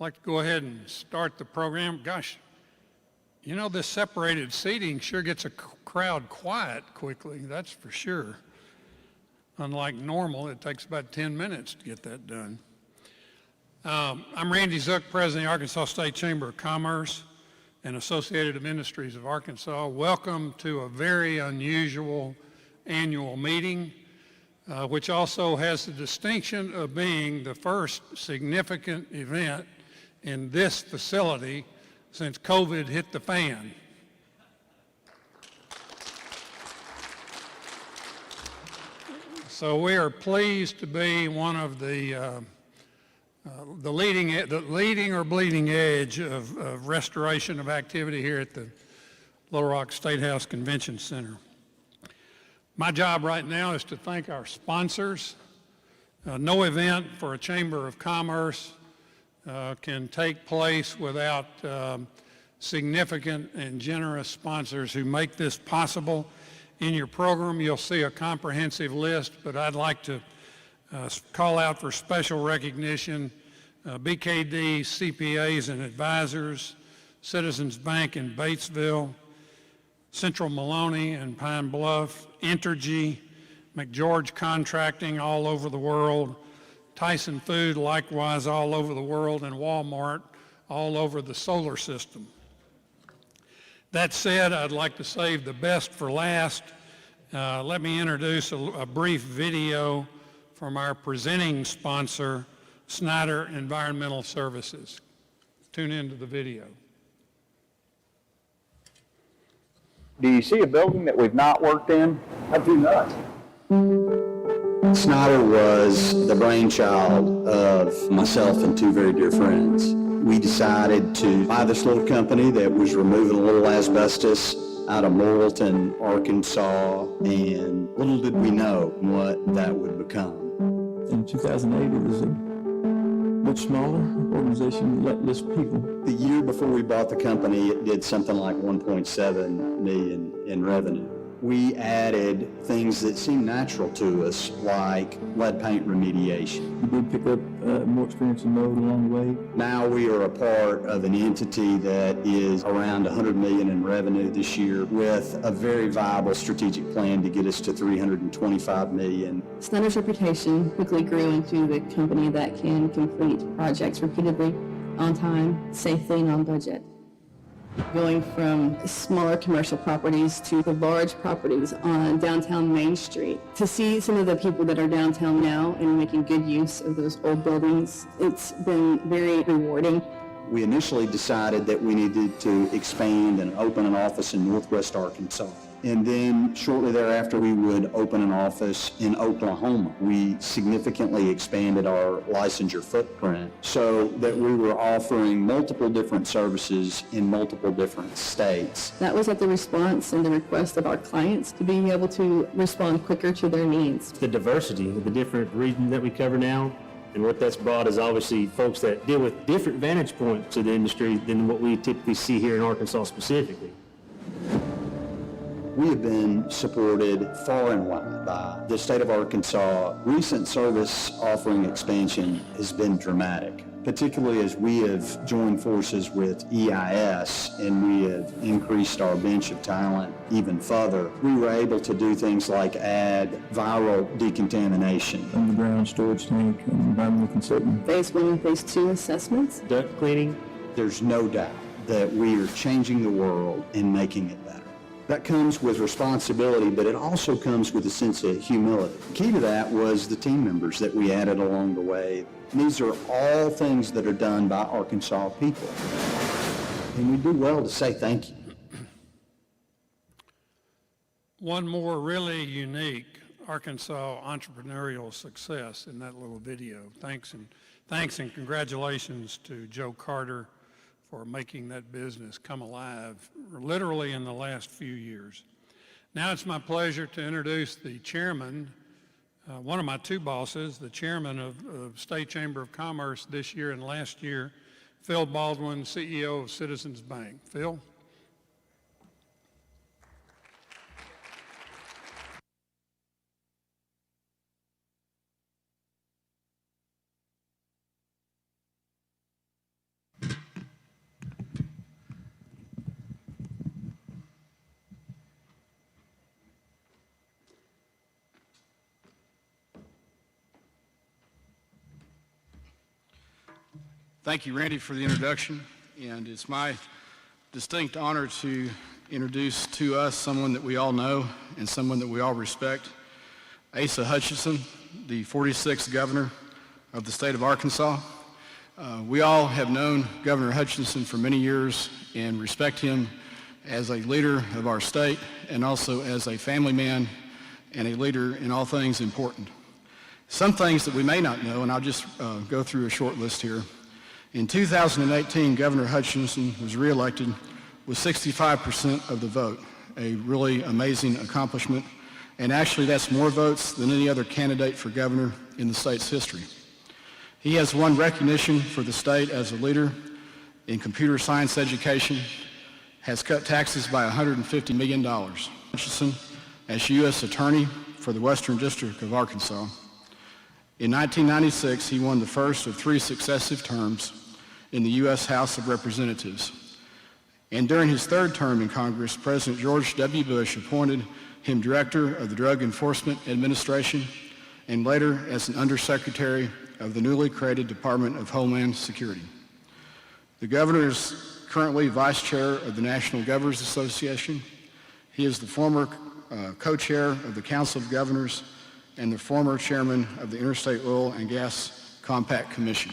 I'd like to go ahead and start the program. Gosh, you know, this separated seating sure gets a crowd quiet quickly, that's for sure. Unlike normal, it takes about 10 minutes to get that done. I'm Randy Zook, President of the Arkansas State Chamber of Commerce and Associated Ministries of Arkansas. Welcome to a very unusual annual meeting, which also has the distinction of being the first significant event in this facility since COVID hit the fan. So we are pleased to be one of the leading or bleeding edge of restoration of activity here at the Little Rock State House Convention Center. My job right now is to thank our sponsors. No event for a Chamber of Commerce can take place without significant and generous sponsors who make this possible. In your program, you'll see a comprehensive list, but I'd like to call out for special recognition BKD CPAs and Advisors, Citizens Bank in Batesville, Central Maloney and Pine Bluff, Entergy, McGeorge Contracting all over the world, Tyson Food likewise all over the world, and Walmart all over the solar system. That said, I'd like to save the best for last. Let me introduce a brief video from our presenting sponsor, Snyder Environmental Services. Tune into the video. Do you see a building that we've not worked in? I do not. Snyder was the brainchild of myself and two very dear friends. We decided to buy this little company that was removing a little asbestos out of Morrilton, Arkansas, and little did we know what that would become. In 2008, it was a much smaller organization, less people. The year before we bought the company, it did something like 1.7 million in revenue. We added things that seemed natural to us, like lead paint remediation. We did pick up more experience in mode along the way. Now we are a part of an entity that is around 100 million in revenue this year with a very viable strategic plan to get us to 325 million. Snyder's reputation quickly grew into the company that can complete projects repeatedly, on time, safely, and on budget. Going from smaller commercial properties to the large properties on downtown Main Street. To see some of the people that are downtown now and making good use of those old buildings, it's been very rewarding. We initially decided that we needed to expand and open an office in Northwest Arkansas. And then shortly thereafter, we would open an office in Oklahoma. We significantly expanded our licensure footprint so that we were offering multiple different services in multiple different states. That was at the response and the request of our clients to be able to respond quicker to their needs. The diversity of the different regions that we cover now, and what that's brought is obviously folks that deal with different vantage points to the industry than what we typically see here in Arkansas specifically. We have been supported far and wide by the state of Arkansas. Recent service offering expansion has been dramatic, particularly as we have joined forces with EIS and we have increased our bench of talent even further. We were able to do things like add viral decontamination. Underground storage tank and environmental consultant. Phase 1 and Phase 2 assessments. Duct cleaning. There's no doubt that we are changing the world and making it better. That comes with responsibility, but it also comes with a sense of humility. The key to that was the team members that we added along the way. These are all things that are done by Arkansas people. And we do well to say thank you. One more really unique Arkansas entrepreneurial success in that little video. Thanks and congratulations to Joe Carter for making that business come alive literally in the last few years. Now it's my pleasure to introduce the chairman, one of my two bosses, the chairman of State Chamber of Commerce this year and last year, Phil Baldwin, CEO of Citizens Bank. Phil? Thank you, Randy, for the introduction, and it's my distinct honor to introduce to us someone that we all know and someone that we all respect, Asa Hutchinson, the 46th governor of the state of Arkansas. We all have known Governor Hutchinson for many years and respect him as a leader of our state and also as a family man and a leader in all things important. Some things that we may not know, and I'll just go through a short list here. In 2018, Governor Hutchinson was reelected with 65% of the vote, a really amazing accomplishment. And actually, that's more votes than any other candidate for governor in the state's history. He has won recognition for the state as a leader in computer science education, has cut taxes by $150 million. Hutchinson, as U.S. Attorney for the Western District of Arkansas. In 1996, he won the first of 3 successive terms in the U.S. House of Representatives. And during his 3rd term in Congress, President George W. Bush appointed him Director of the Drug Enforcement Administration and later as an Undersecretary of the newly created Department of Homeland Security. The governor is currently Vice Chair of the National Governors Association. He is the former co-chair of the Council of Governors and the former chairman of the Interstate Oil and Gas Compact Commission.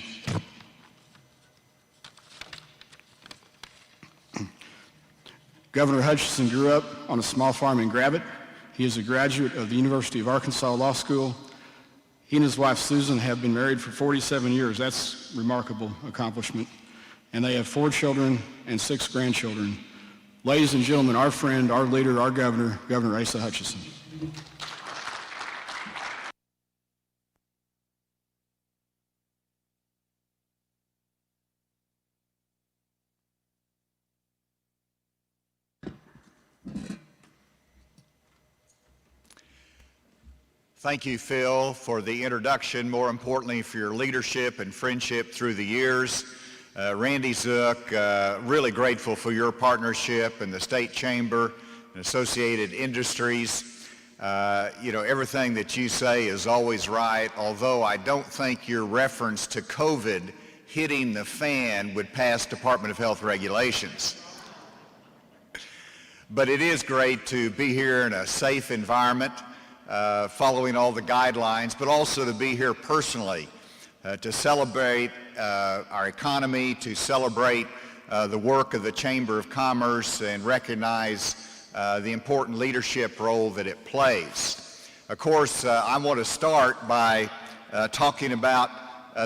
Governor Hutchinson grew up on a small farm in Gravette. He is a graduate of the University of Arkansas Law School. He and his wife Susan have been married for 47 years. That's a remarkable accomplishment. And they have 4 children and 6 grandchildren. Ladies and gentlemen, our friend, our leader, our governor, Governor Asa Hutchinson. Thank you, Phil, for the introduction, more importantly for your leadership and friendship through the years. Randy Zook, really grateful for your partnership and the State Chamber and Associated Industries. Everything that you say is always right, although I don't think your reference to COVID hitting the fan would pass Department of Health regulations. But it is great to be here in a safe environment, following all the guidelines, but also to be here personally, to celebrate our economy, to celebrate the work of the Chamber of Commerce and recognize the important leadership role that it plays. Of course, I want to start by talking about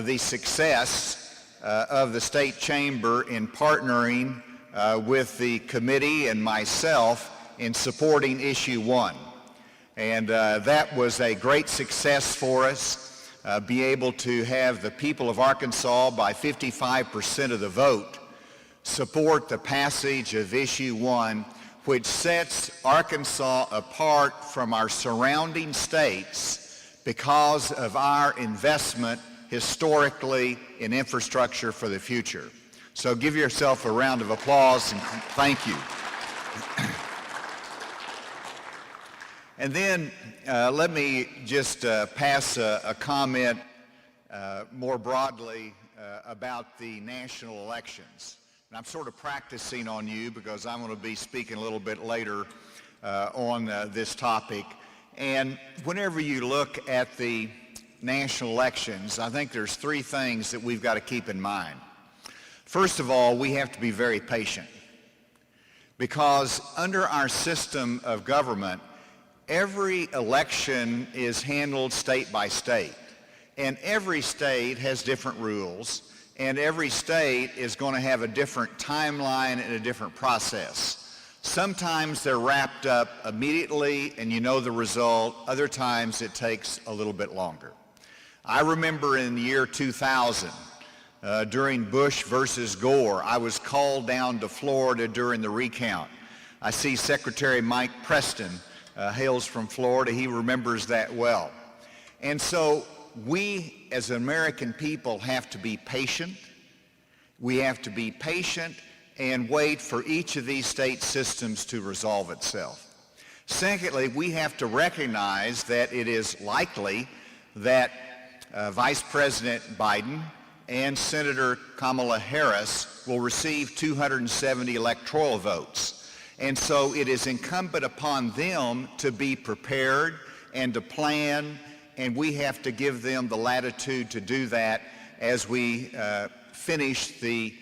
the success of the State Chamber in partnering with the committee and myself in supporting Issue 1. And that was a great success for us, be able to have the people of Arkansas by 55% of the vote support the passage of Issue 1, which sets Arkansas apart from our surrounding states because of our investment historically in infrastructure for the future. So give yourself a round of applause and thank you. And then let me just pass a comment more broadly about the national elections. And I'm sort of practicing on you because I'm going to be speaking a little bit later on this topic. And whenever you look at the national elections, I think there's 3 things that we've got to keep in mind. First of all, we have to be very patient because under our system of government, every election is handled state by state, and every state has different rules, and every state is going to have a different timeline and a different process. Sometimes they're wrapped up immediately and you know the result. Other times it takes a little bit longer. I remember in the year 2000, during Bush versus Gore, I was called down to Florida during the recount. I see Secretary Mike Preston hails from Florida. He remembers that well. And so we as American people have to be patient. We have to be patient and wait for each of these state systems to resolve itself. Secondly, we have to recognize that it is likely that Vice President Biden and Senator Kamala Harris will receive 270 electoral votes. And so it is incumbent upon them to be prepared and to plan, and we have to give them the latitude to do that as we finish the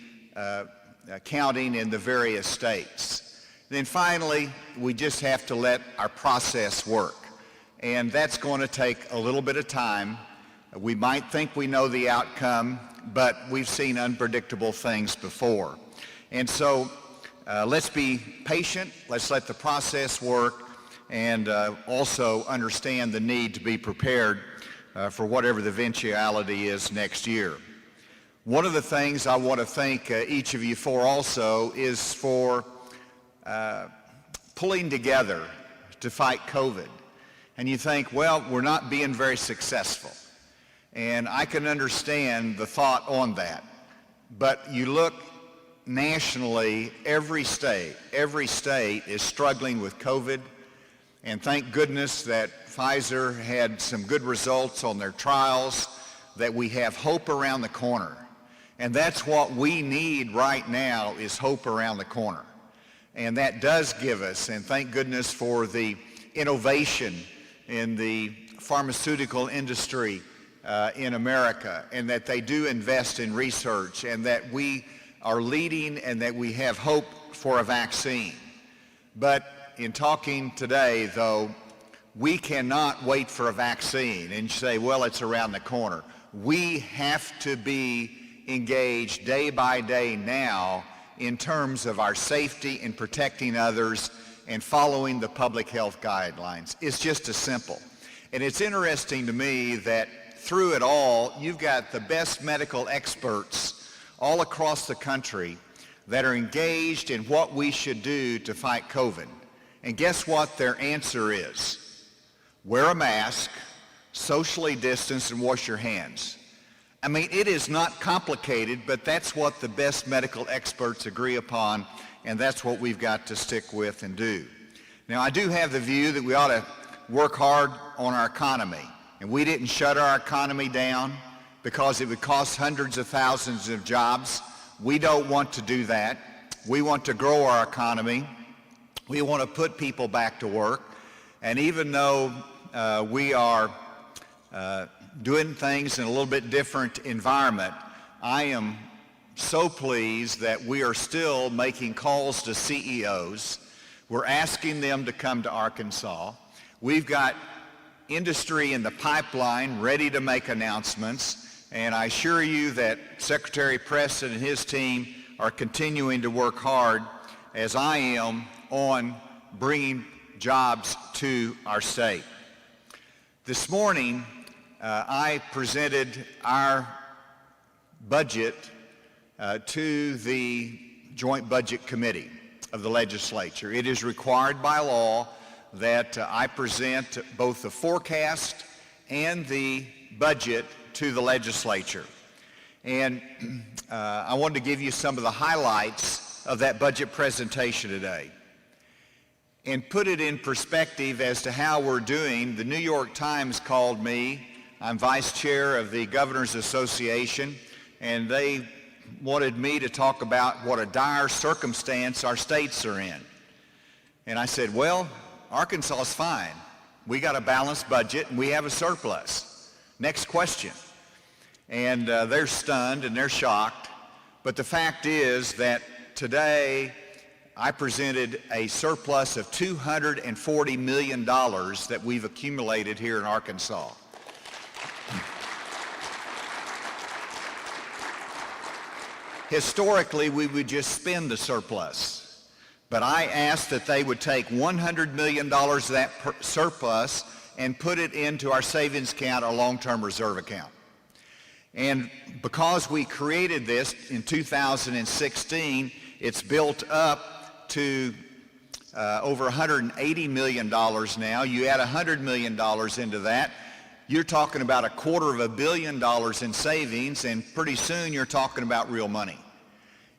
counting in the various states. Then finally, we just have to let our process work. And that's going to take a little bit of time. We might think we know the outcome, but we've seen unpredictable things before. And so let's be patient, let's let the process work, and also understand the need to be prepared for whatever the eventuality is next year. One of the things I want to thank each of you for also is for pulling together to fight COVID. And you think, well, we're not being very successful. And I can understand the thought on that. But you look nationally, every state is struggling with COVID. And thank goodness that Pfizer had some good results on their trials, that we have hope around the corner. And that's what we need right now, is hope around the corner. And that does give us, and thank goodness for the innovation in the pharmaceutical industry in America, and that they do invest in research, and that we are leading, and that we have hope for a vaccine. But in talking today, though, we cannot wait for a vaccine and say, well, it's around the corner. We have to be engaged day by day now in terms of our safety and protecting others and following the public health guidelines. It's just as simple. And it's interesting to me that through it all, you've got the best medical experts all across the country that are engaged in what we should do to fight COVID. And guess what their answer is? Wear a mask, socially distance, and wash your hands. I mean, it is not complicated, but that's what the best medical experts agree upon, and that's what we've got to stick with and do. Now, I do have the view that we ought to work hard on our economy, and we didn't shut our economy down because it would cost hundreds of thousands of jobs. We don't want to do that. We want to grow our economy. We want to put people back to work, and even though we are doing things in a little bit different environment, I am so pleased that we are still making calls to CEOs. We're asking them to come to Arkansas. We've got industry in the pipeline ready to make announcements, and I assure you that Secretary Preston and his team are continuing to work hard, as I am, on bringing jobs to our state. This morning, I presented our budget to the Joint Budget Committee of the legislature. It is required by law that I present both the forecast and the budget to the legislature. And I wanted to give you some of the highlights of that budget presentation today and put it in perspective as to how we're doing. The New York Times called me. I'm vice chair of the Governors Association, and they wanted me to talk about what a dire circumstance our states are in. And I said, well, Arkansas is fine. We got a balanced budget and we have a surplus. Next question. And they're stunned and they're shocked. But the fact is that today I presented a surplus of $240 million that we've accumulated here in Arkansas. Historically, we would just spend the surplus. But I asked that they would take $100 million of that surplus and put it into our savings account, our long-term reserve account. And because we created this in 2016, it's built up to over $180 million now. You add $100 million into that, you're talking about $250 million in savings, and pretty soon you're talking about real money.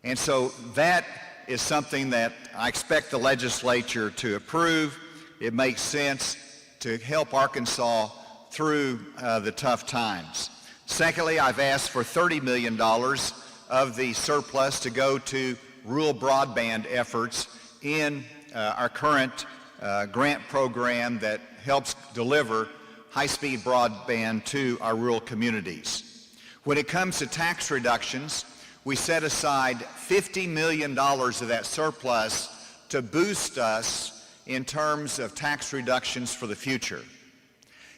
And so that is something that I expect the legislature to approve. It makes sense to help Arkansas through the tough times. Secondly, I've asked for $30 million of the surplus to go to rural broadband efforts in our current grant program that helps deliver high-speed broadband to our rural communities. When it comes to tax reductions, we set aside $50 million of that surplus to boost us in terms of tax reductions for the future.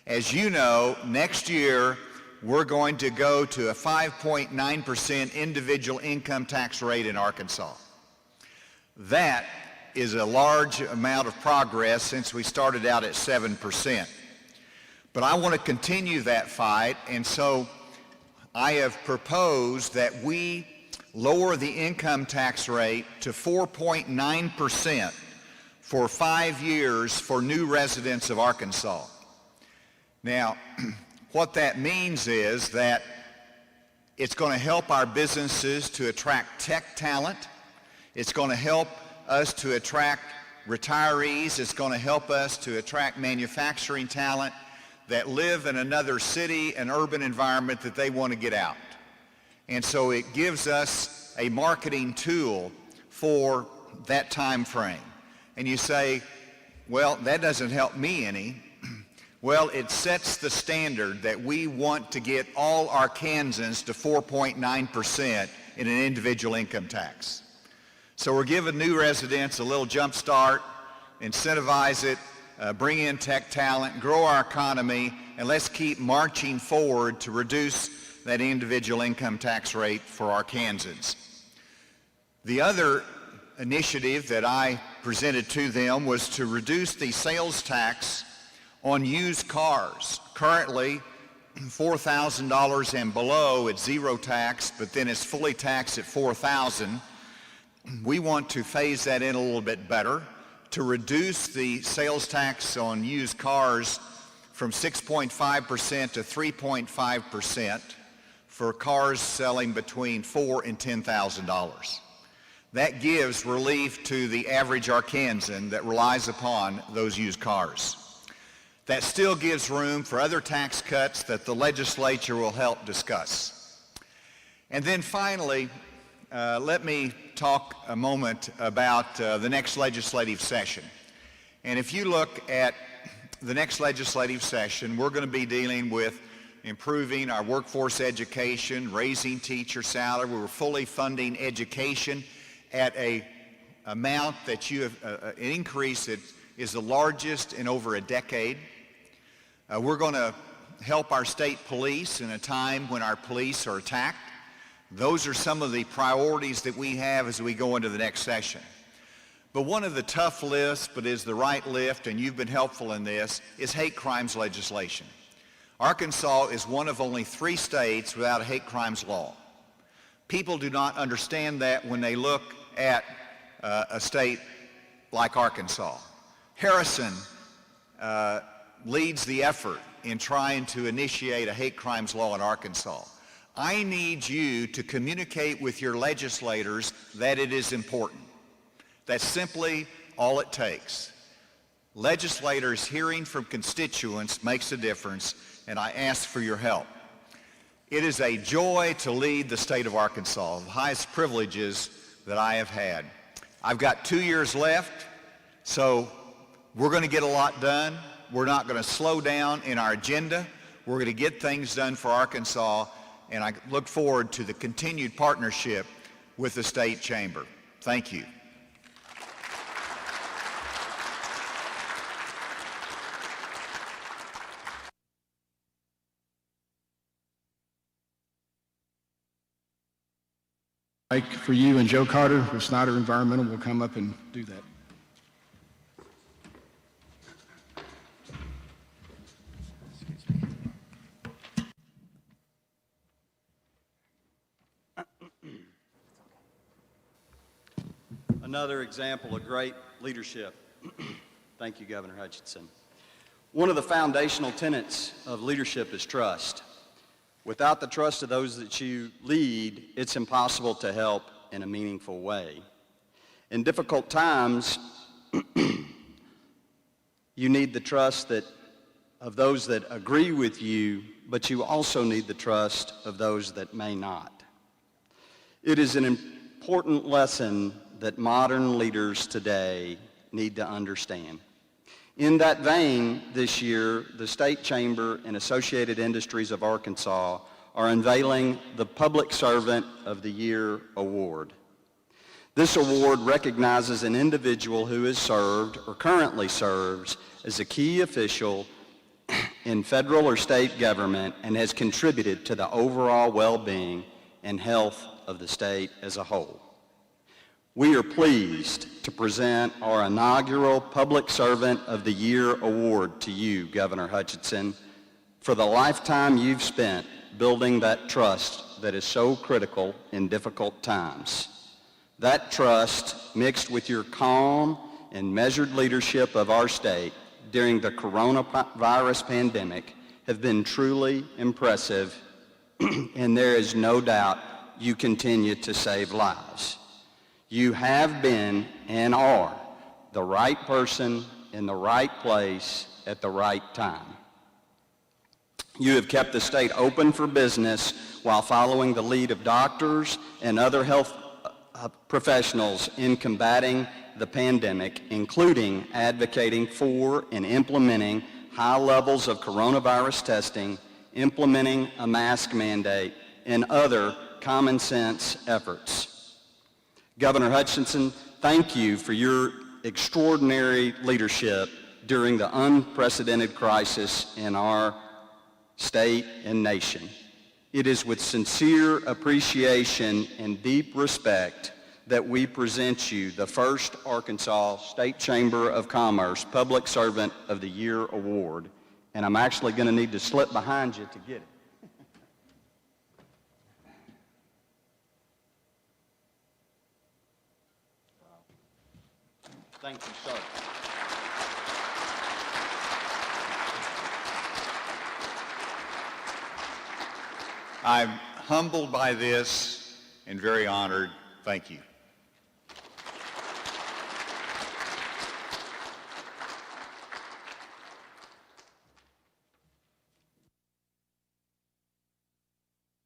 As you know, next year we're going to go to a 5.9% individual income tax rate in Arkansas. That is a large amount of progress since we started out at 7%. But I want to continue that fight, and so I have proposed that we lower the income tax rate to 4.9% for 5 years for new residents of Arkansas. Now, what that means is that it's going to help our businesses to attract tech talent. It's going to help us to attract retirees. It's going to help us to attract manufacturing talent that live in another city and urban environment that they want to get out. And so it gives us a marketing tool for that time frame. And you say, well, that doesn't help me any. Well, it sets the standard that we want to get all Arkansans to 4.9% in an individual income tax. So we're giving new residents a little jump start, incentivize it, bring in tech talent, grow our economy, and let's keep marching forward to reduce that individual income tax rate for Arkansans. The other initiative that I presented to them was to reduce the sales tax on used cars. Currently, $4,000 and below, it's zero tax, but then it's fully taxed at $4,000. We want to phase that in a little bit better to reduce the sales tax on used cars from 6.5% to 3.5% for cars selling between $4,000 and $10,000. That gives relief to the average Arkansan that relies upon those used cars. That still gives room for other tax cuts that the legislature will help discuss. And then finally, let me talk a moment about the next legislative session. And if you look at the next legislative session, we're going to be dealing with improving our workforce education, raising teacher salary. We're fully funding education at an amount that you have, an increase that is the largest in over a decade. We're going to help our state police in a time when our police are attacked. Those are some of the priorities that we have as we go into the next session. But one of the tough lists, but is the right lift, and you've been helpful in this, is hate crimes legislation. Arkansas is one of only 3 states without a hate crimes law. People do not understand that when they look at a state like Arkansas. Harrison leads the effort in trying to initiate a hate crimes law in Arkansas. I need you to communicate with your legislators that it is important. That's simply all it takes. Legislators hearing from constituents makes a difference, and I ask for your help. It is a joy to lead the state of Arkansas, the highest privileges that I have had. I've got 2 years left, so we're going to get a lot done. We're not going to slow down in our agenda. We're going to get things done for Arkansas, and I look forward to the continued partnership with the State Chamber. Thank you. Mike, for you and Joe Carter with Snyder Environmental will come up and do that. Another example of great leadership. Thank you, Governor Hutchinson. One of the foundational tenets of leadership is trust. Without the trust of those that you lead, it's impossible to help in a meaningful way. In difficult times, you need the trust of those that agree with you but you also need the trust of those that may not. It is an important lesson that modern leaders today need to understand. In that vein, this year, the State Chamber and Associated Industries of Arkansas are unveiling the Public Servant of the Year Award. This award recognizes an individual who has served or currently serves as a key official in federal or state government and has contributed to the overall well-being and health of the state as a whole. We are pleased to present our inaugural Public Servant of the Year Award to you, Governor Hutchinson, for the lifetime you've spent building that trust that is so critical in difficult times. That trust, mixed with your calm and measured leadership of our state during the coronavirus pandemic, have been truly impressive, and there is no doubt you continue to save lives. You have been and are the right person in the right place at the right time. You have kept the state open for business while following the lead of doctors and other health professionals in combating the pandemic, including advocating for and implementing high levels of coronavirus testing, implementing a mask mandate, and other common sense efforts. Governor Hutchinson, thank you for your extraordinary leadership during the unprecedented crisis in our state and nation. It is with sincere appreciation and deep respect that we present you the first Arkansas State Chamber of Commerce Public Servant of the Year Award. And I'm actually going to need to slip behind you to get it. Thank you, sir. I'm humbled by this and very honored. Thank you.